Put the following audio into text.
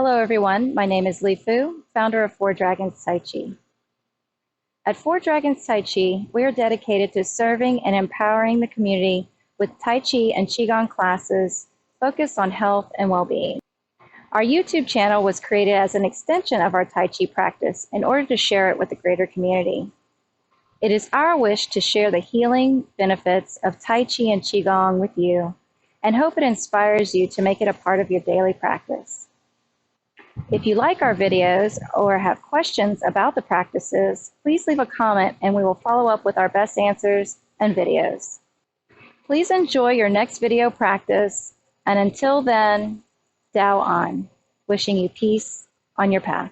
Hello everyone, my name is Li Fu, founder of Four Dragons Tai Chi. At Four Dragons Tai Chi, we are dedicated to serving and empowering the community with Tai Chi and Qi Gong classes focused on health and well-being. Our YouTube channel was created as an extension of our Tai Chi practice in order to share it with the greater community. It is our wish to share the healing benefits of Tai Chi and Qi Gong with you and hope it inspires you to make it a part of your daily practice. If you like our videos or have questions about the practices, please leave a comment and we will follow up with our best answers and videos. Please enjoy your next video practice, and until then, Dao An, wishing you peace on your path.